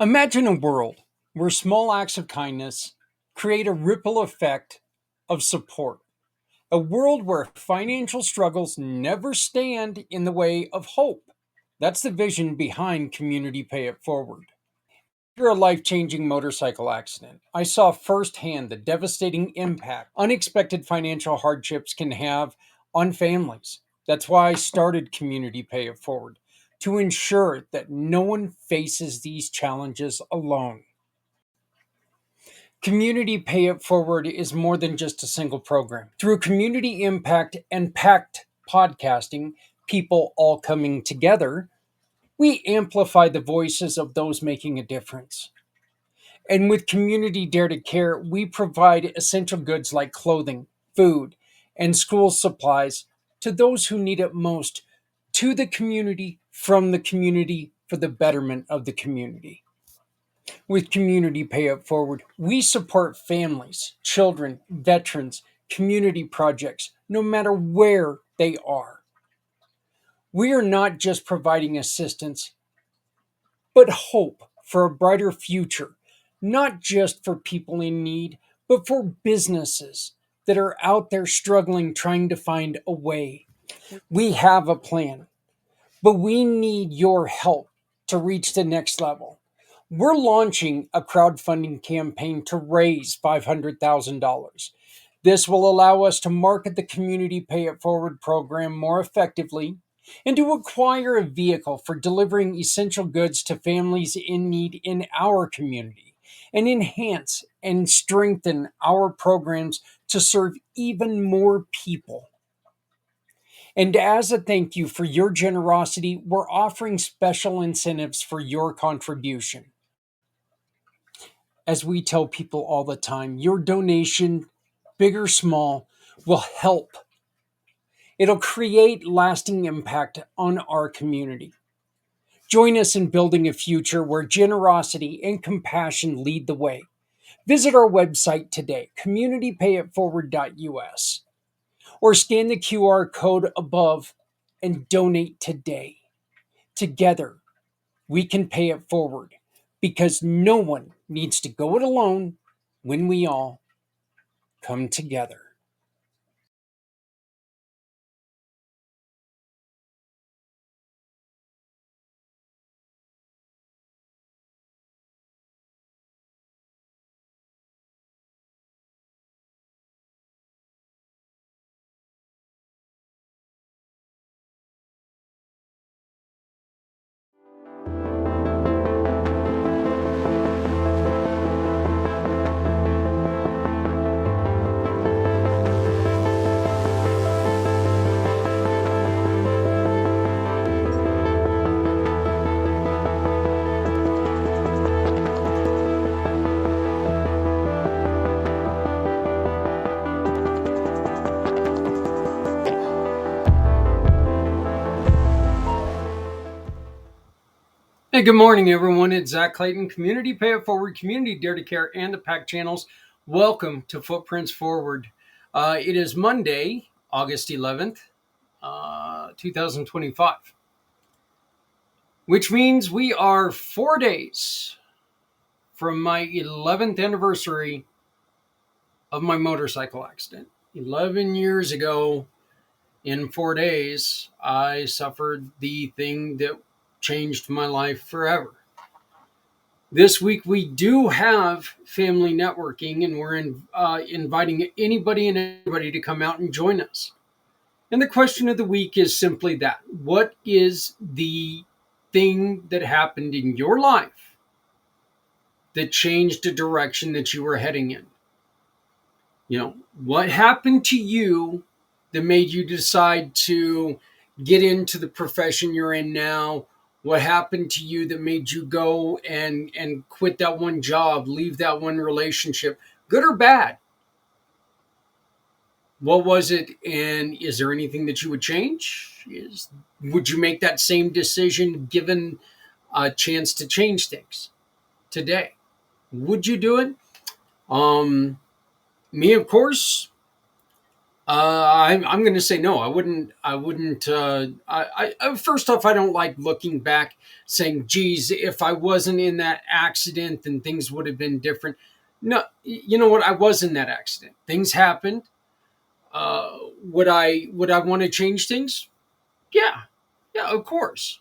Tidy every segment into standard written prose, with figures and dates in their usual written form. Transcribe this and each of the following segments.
Imagine a world where small acts of kindness create a ripple effect of support. A world where financial struggles never stand in the way of hope. That's the vision behind Community Pay It Forward. After a life changing motorcycle accident, I saw firsthand the devastating impact unexpected financial hardships can have on families. That's why I started Community Pay It Forward, to ensure that no one faces these challenges alone. Community Pay It Forward is more than just a single program. Through community impact and packed podcasting, people all coming together, we amplify the voices of those making a difference. And with Community Dare to Care, we provide essential goods like clothing, food, and school supplies to those who need it most, to the community, from the community, for the betterment of the community. With Community Pay It Forward, we support families, children, veterans, community projects, no matter where they are. We are not just providing assistance, but hope for a brighter future, not just for people in need, but for businesses that are out there struggling, trying to find a way. We have a plan, but we need your help to reach the next level. We're launching a crowdfunding campaign to raise $500,000. This will allow us to market the Community Pay It Forward program more effectively and to acquire a vehicle for delivering essential goods to families in need in our community and enhance and strengthen our programs to serve even more people. And as a thank you for your generosity, we're offering special incentives for your contribution. As we tell people all the time, your donation, big or small, will help. It'll create lasting impact on our community. Join us in building a future where generosity and compassion lead the way. Visit our website today, communitypayitforward.us, or scan the QR code above and donate today. Together, we can pay it forward because no one needs to go it alone when we all come together. Hey, good morning, everyone. It's Zak Clayton, Community Pay It Forward, Community Dare to Care, and the PAC channels. Welcome to Footprints Forward. It is Monday, August 11th, 2025, which means we are 4 days from my 11th anniversary of my motorcycle accident. 11 years ago, in 4 days, I suffered the thing that changed my life forever. This week we do have family networking, and we're inviting anybody and everybody to come out and join us. And the question of the week is simply that: what is the thing that happened in your life that changed the direction that you were heading in? What happened to you that made you decide to get into the profession you're in now? What happened to you that made you go and quit that one job, leave that one relationship, good or bad? What was it, and is there anything that you would change? Would you make that same decision given a chance to change things today? Would you do it? Me, of course, I'm going to say no. I wouldn't. I wouldn't. First off, I don't like looking back, saying, "Geez, if I wasn't in that accident, then things would have been different." No, you know what? I was in that accident. Things happened. Would I want to change things? Yeah, yeah, of course.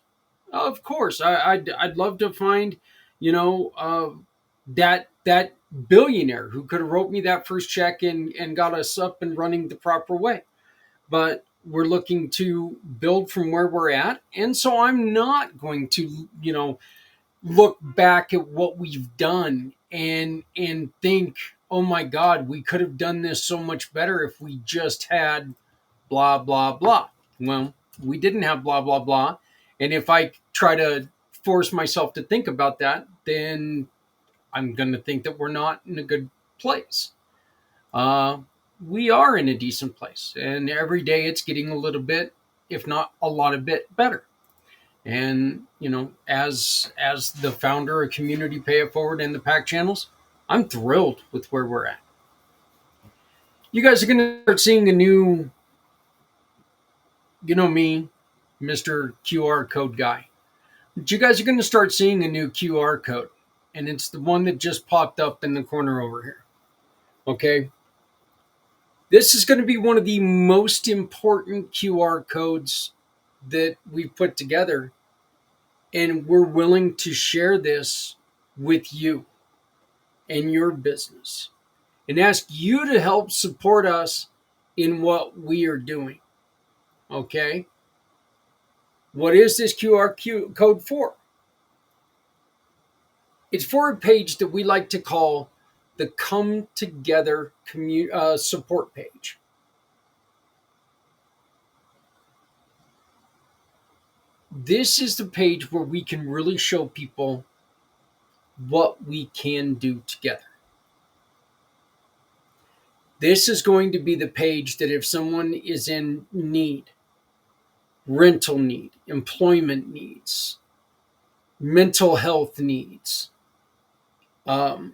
I'd love to find, you know, that billionaire who could have wrote me that first check and got us up and running the proper way. But we're looking to build from where we're at, and so I'm not going to, look back at what we've done and think, oh my God, we could have done this so much better if we just had blah blah blah. Well, we didn't have blah blah blah, and if I try to force myself to think about that, then I'm going to think that we're not in a good place. uh, we are in a decent place, and every day it's getting a little bit, if not a lot of bit better. And as the founder of Community Pay It Forward and the Pack Channels, I'm thrilled with where we're at. You guys are going to start seeing a new, me, Mr. QR code guy. But you guys are going to start seeing a new QR code, and it's the one that just popped up in the corner over here. Okay. This is going to be one of the most important QR codes that we've put together, and we're willing to share this with you and your business and ask you to help support us in what we are doing. Okay? What is this QR code for? It's for a page that we like to call the Come Together support page. This is the page where we can really show people what we can do together. This is going to be the page that if someone is in need, rental need, employment needs, mental health needs, um,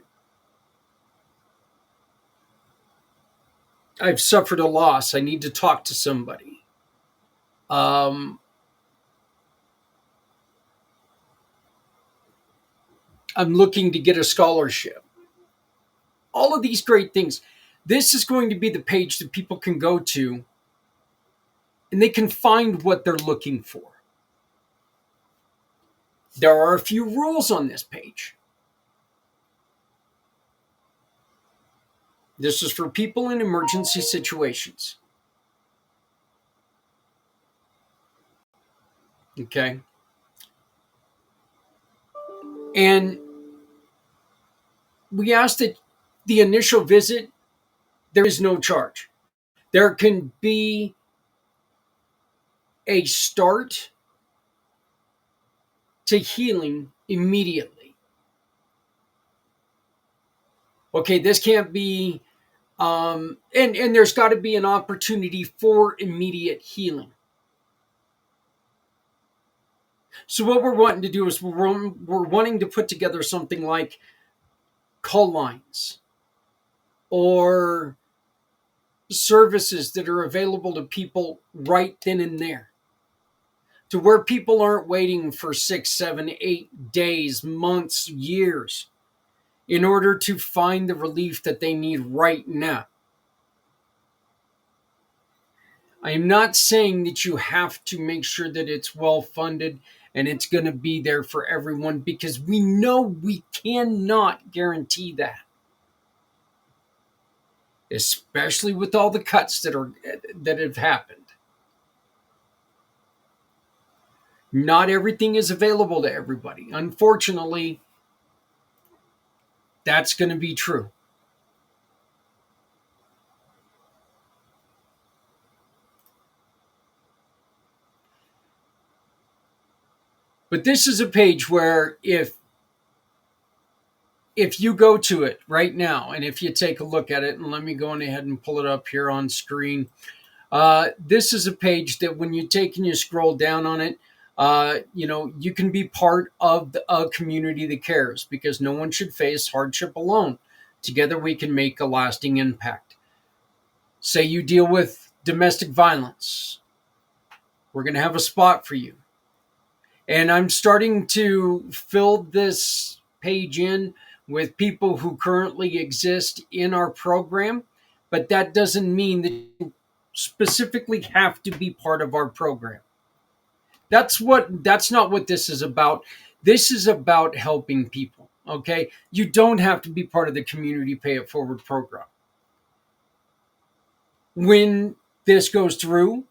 I've suffered a loss, I need to talk to somebody. Um, I'm looking to get a scholarship. All of these great things. This is going to be the page that people can go to and they can find what they're looking for. There are a few rules on this page. This is for people in emergency situations. Okay. And we ask that the initial visit, there is no charge. There can be a start to healing immediately. Okay, this can't be, and there's got to be an opportunity for immediate healing. So what we're wanting to do is we're wanting to put together something like call lines or services that are available to people right then and there, to where people aren't waiting for 6, 7, 8 days, months, years in order to find the relief that they need right now. I am not saying that you have to make sure that it's well funded and it's going to be there for everyone, because we know we cannot guarantee that, especially with all the cuts that have happened. Not everything is available to everybody. Unfortunately, that's going to be true. But this is a page where if you go to it right now and if you take a look at it, and let me go on ahead and pull it up here on screen. This is a page that when you take and you scroll down on it, you can be part of a community that cares, because no one should face hardship alone. Together we can make a lasting impact. Say you deal with domestic violence, we're going to have a spot for you. And I'm starting to fill this page in with people who currently exist in our program, but that doesn't mean that you specifically have to be part of our program. That's not what this is about. This is about helping people. Okay. You don't have to be part of the community pay it forward program. When this goes through,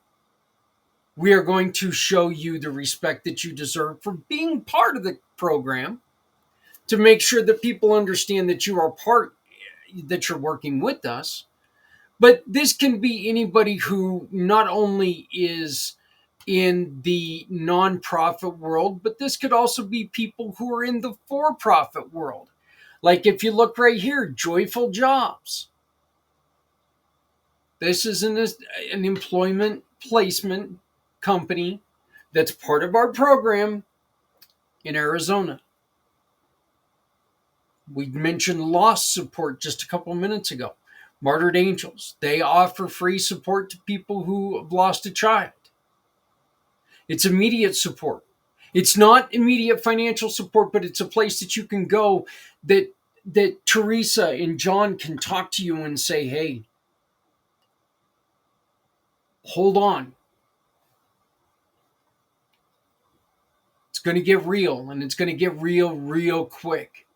we are going to show you the respect that you deserve for being part of the program, to make sure that people understand that you are part, that you're working with us. But this can be anybody who not only is in the nonprofit world, but this could also be people who are in the for profit world. Like if you look right here, Joyful Jobs. This is an employment placement company that's part of our program in Arizona. We mentioned loss support just a couple minutes ago. Martyred Angels, they offer free support to people who have lost a child. It's immediate support. It's not immediate financial support, but it's a place that you can go, that Teresa and John can talk to you and say, hey, hold on. It's going to get real, and it's going to get real, real quick.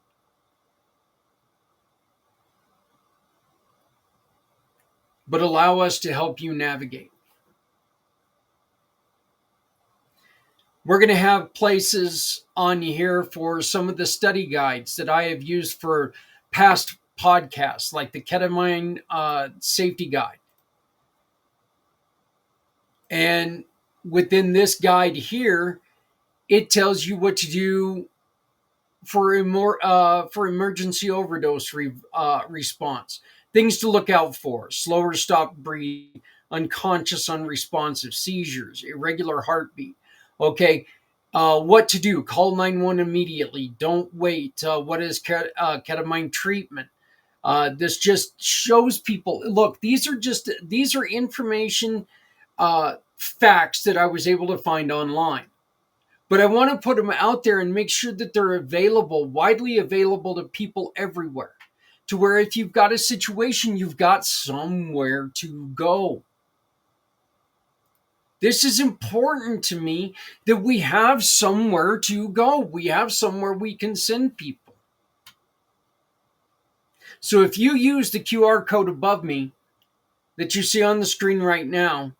But allow us to help you navigate. We're going to have places on here for some of the study guides that I have used for past podcasts, like the ketamine safety guide. And within this guide here, it tells you what to do for emergency overdose response. Things to look out for: slower stop breathing, unconscious unresponsive, seizures, irregular heartbeat. Okay, what to do: call 911 immediately. Don't wait. What is ketamine treatment? This just shows people. Look, these are information, facts that I was able to find online. But I want to put them out there and make sure that they're available, widely available to people everywhere, to where if you've got a situation, you've got somewhere to go. This is important to me, that we have somewhere to go. We have somewhere we can send people. So if you use the QR code above me that you see on the screen right now,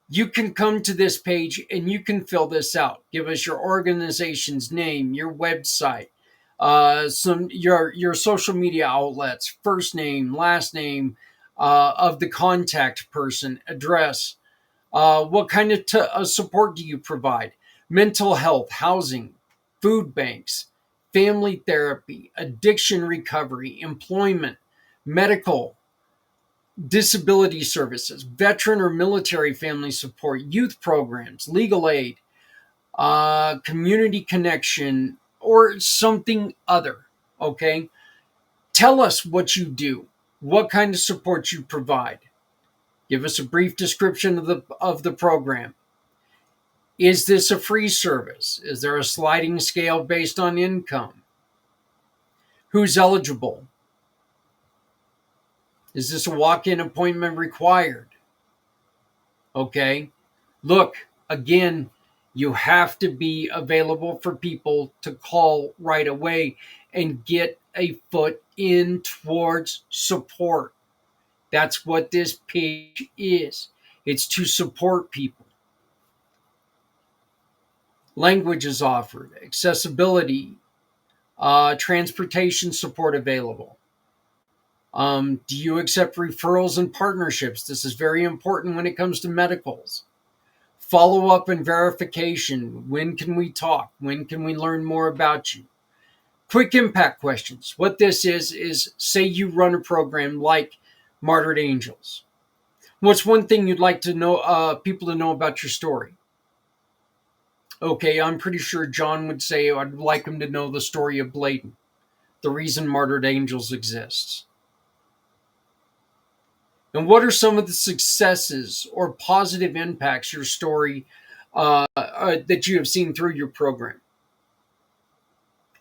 you can come to this page and you can fill this out. Give us your organization's name, your website, some your social media outlets, first name, last name of the contact person, address. What kind of support do you provide? Mental health, housing, food banks, family therapy, addiction recovery, employment, medical, disability services, veteran or military family support, youth programs, legal aid, community connection, or something other. Okay. Tell us what you do, what kind of support you provide. Give us a brief description of the program. Is this a free service? Is there a sliding scale based on income? Who's eligible? Is this a walk-in appointment required? Okay. Look, again, you have to be available for people to call right away and get a foot in towards support. That's what this page is. It's to support people. Language is offered, accessibility, transportation support available. Do you accept referrals and partnerships? This is very important when it comes to medicals. Follow up and verification. When can we talk? When can we learn more about you? Quick impact questions. What this is say you run a program like Martyred Angels. What's one thing you'd like to know, people to know about your story? Okay, I'm pretty sure John would say I'd like him to know the story of Bladen, the reason Martyred Angels exists. And what are some of the successes or positive impacts your story that you have seen through your program?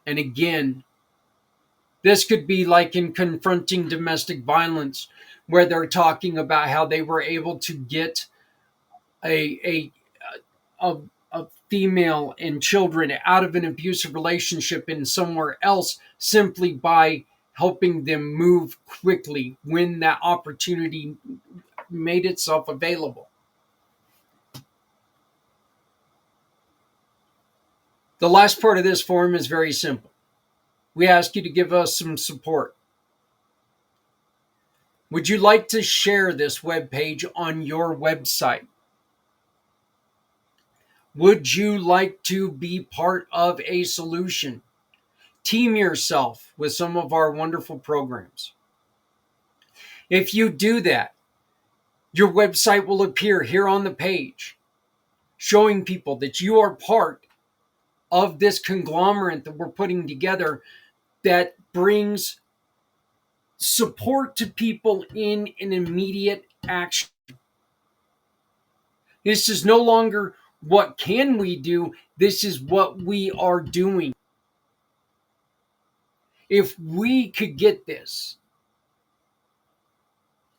And again, this could be like in confronting domestic violence, where they're talking about how they were able to get a a, a female and children out of an abusive relationship in somewhere else simply by helping them move quickly when that opportunity made itself available. The last part of this form is very simple. We ask you to give us some support. Would you like to share this web page on your website? Would you like to be part of a solution? Team yourself with some of our wonderful programs. If you do that, your website will appear here on the page, showing people that you are part of this conglomerate that we're putting together that brings support to people in an immediate action. This is no longer what can we do, this is what we are doing. If we could get this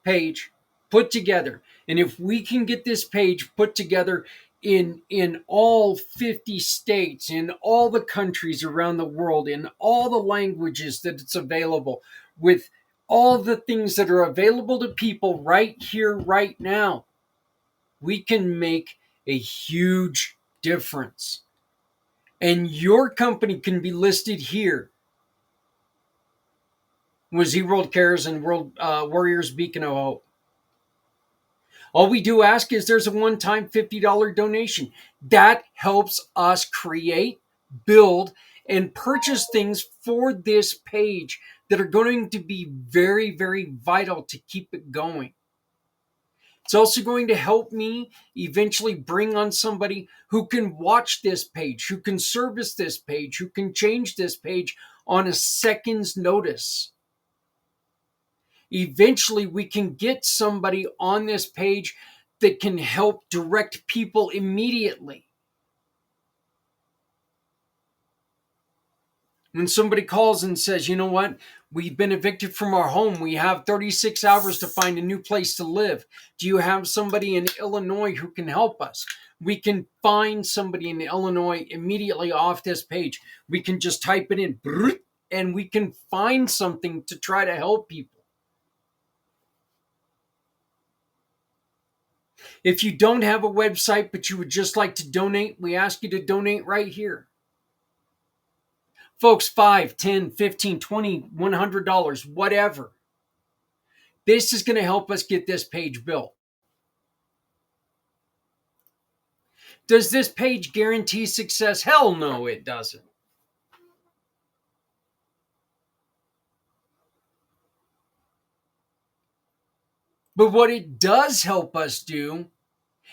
page put together, and if we can get this page put together in all 50 states, in all the countries around the world, in all the languages that it's available, with all the things that are available to people right here, right now, we can make a huge difference. And your company can be listed here with Z World Cares and World Warriors Beacon of Hope. All we do ask is there's a one-time $50 donation. That helps us create, build, and purchase things for this page that are going to be very, very vital to keep it going. It's also going to help me eventually bring on somebody who can watch this page, who can service this page, who can change this page on a second's notice. Eventually, we can get somebody on this page that can help direct people immediately. When somebody calls and says, you know what, we've been evicted from our home, we have 36 hours to find a new place to live. Do you have somebody in Illinois who can help us? We can find somebody in Illinois immediately off this page. We can just type it in and we can find something to try to help people. If you don't have a website but you would just like to donate, we ask you to donate right here. Folks, $5, $10, $15, $20, $100, whatever. This is going to help us get this page built. Does this page guarantee success? Hell no, it doesn't. But what it does help us do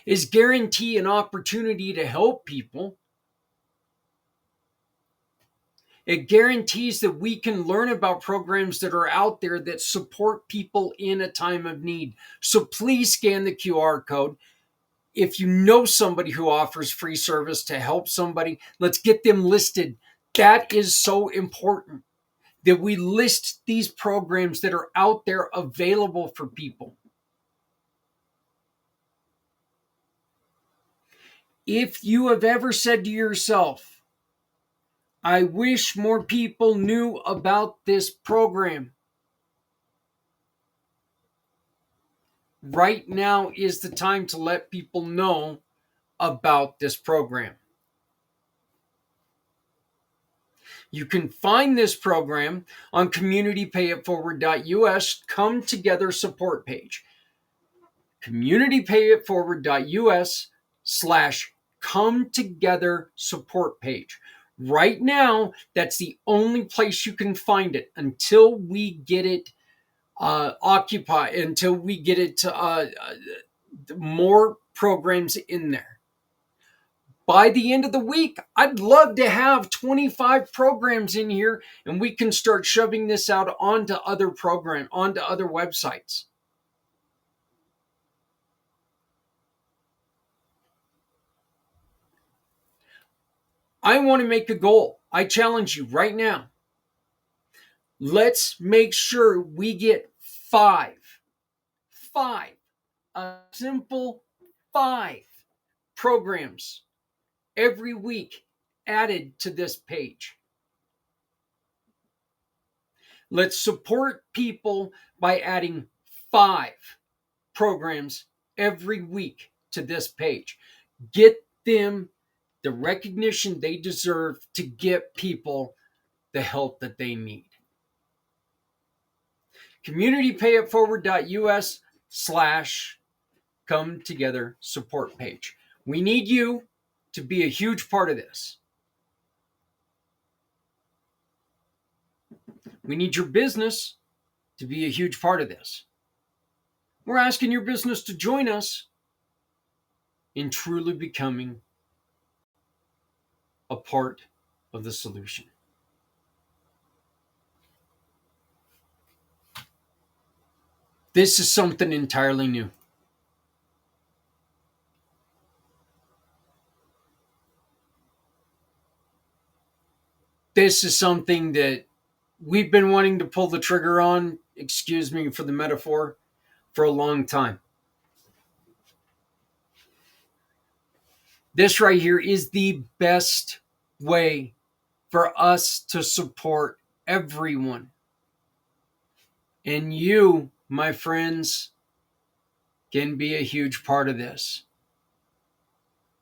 is guarantee an opportunity to help people. It guarantees that we can learn about programs that are out there that support people in a time of need. So please scan the QR code. If you know somebody who offers free service to help somebody, let's get them listed. That is so important that we list these programs that are out there available for people. If you have ever said to yourself, I wish more people knew about this program, right now is the time to let people know about this program. You can find this program on communitypayitforward.us Come Together support page. communitypayitforward.us /Come Together support page. Right now, that's the only place you can find it until we get it occupied, until we get it more programs in there. By the end of the week, I'd love to have 25 programs in here and we can start shoving this out onto other websites. I want to make a goal. I challenge you right now. Let's make sure we get five, a simple 5 programs every week added to this page. Let's support people by adding 5 programs every week to this page. Get them the recognition they deserve to get people the help that they need. communitypayitforward.us/come together support page. We need you to be a huge part of this. We need your business to be a huge part of this. We're asking your business to join us in truly becoming a part of the solution. This is something entirely new. This is something that we've been wanting to pull the trigger on, excuse me for the metaphor, for a long time. This right here is the best way for us to support everyone. And you, my friends, can be a huge part of this.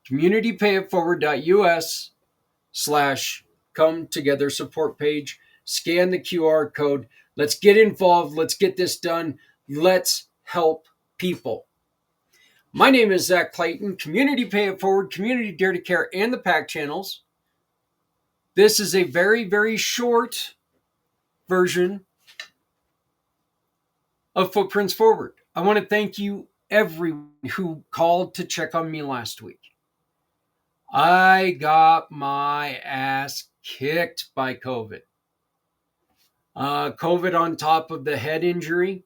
communitypayitforward.us/come together support page. Scan the QR code. Let's get involved. Let's get this done. Let's help people. My name is Zak Clayton, Community Pay It Forward, Community Dare to Care, and the PAC channels. This is a very, very short version of Footprints Forward. I want to thank you, everyone who called to check on me last week. I got my ass kicked by COVID. COVID on top of the head injury.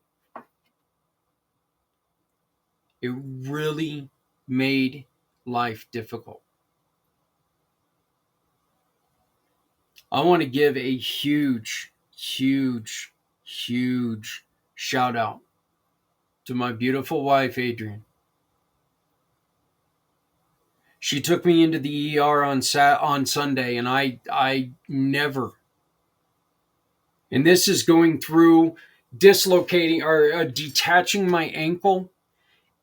It really made life difficult. I want to give a huge, huge, huge shout out to my beautiful wife, Adrienne. She took me into the ER on Sunday, and I never. And this is going through dislocating or detaching my ankle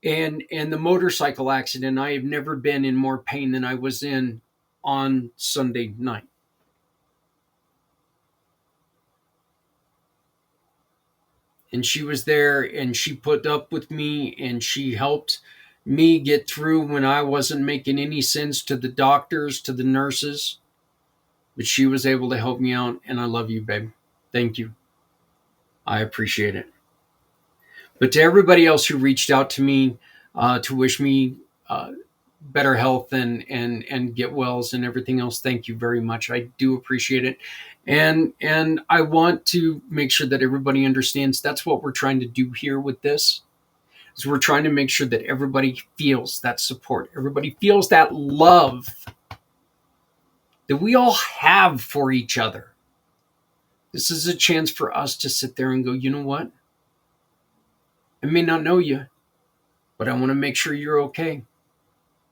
and the motorcycle accident. I have never been in more pain than I was in on Sunday night. And she was there, and she put up with me, and she helped me get through when I wasn't making any sense to the doctors, to the nurses. But she was able to help me out, and I love you, babe. Thank you. I appreciate it. But to everybody else who reached out to me to wish me better health and get wells and everything else, thank you very much. I do appreciate it. And I want to make sure that everybody understands that's what we're trying to do here with this. Is we're trying to make sure that everybody feels that support. Everybody feels that love that we all have for each other. This is a chance for us to sit there and go, you know what? I may not know you, but I want to make sure you're okay.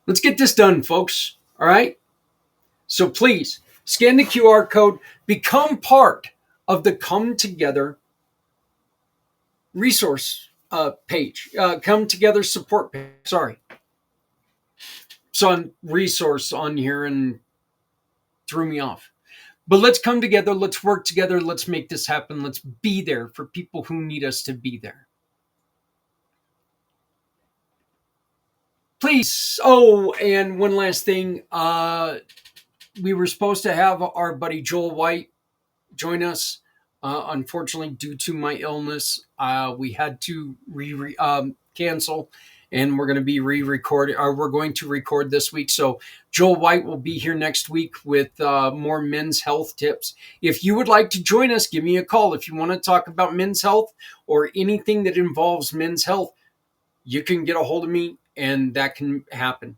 Let's get this done, folks. All right? So please, scan the QR code. Become part of the Come Together resource page. Come Together support page. Sorry. Saw resource on here and threw me off. But let's come together. Let's work together. Let's make this happen. Let's be there for people who need us to be there. Please. Oh, and one last thing. We were supposed to have our buddy Joel White join us. Unfortunately, due to my illness, we had to cancel, and we're going to be re-recording. We're going to record this week. So Joel White will be here next week with more men's health tips. If you would like to join us, give me a call. If you want to talk about men's health or anything that involves men's health, you can get a hold of me, and that can happen.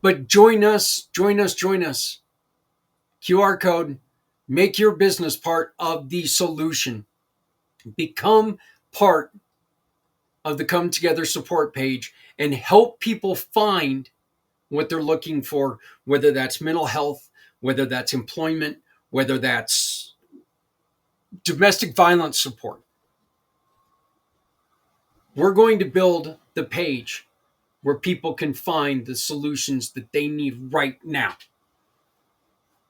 But join us, join us, join us. QR code, make your business part of the solution. Become part of the Come Together support page and help people find what they're looking for, whether that's mental health, whether that's employment, whether that's domestic violence support. We're going to build the page where people can find the solutions that they need right now.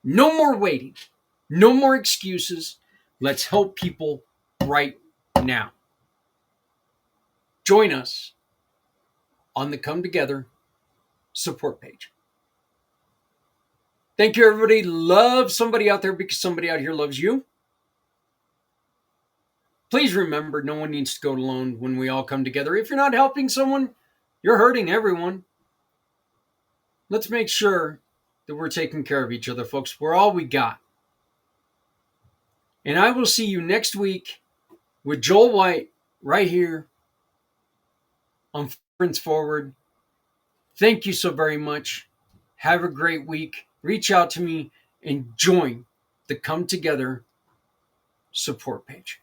No more waiting. No more excuses. Let's help people right now. Join us on the Come Together support page. Thank you, everybody. Love somebody out there because somebody out here loves you. Please remember, no one needs to go alone when we all come together. If you're not helping someone, you're hurting everyone. Let's make sure that we're taking care of each other, folks. We're all we got. And I will see you next week with Joel White right here on Friends Forward. Thank you so very much. Have a great week. Reach out to me and join the Come Together support page.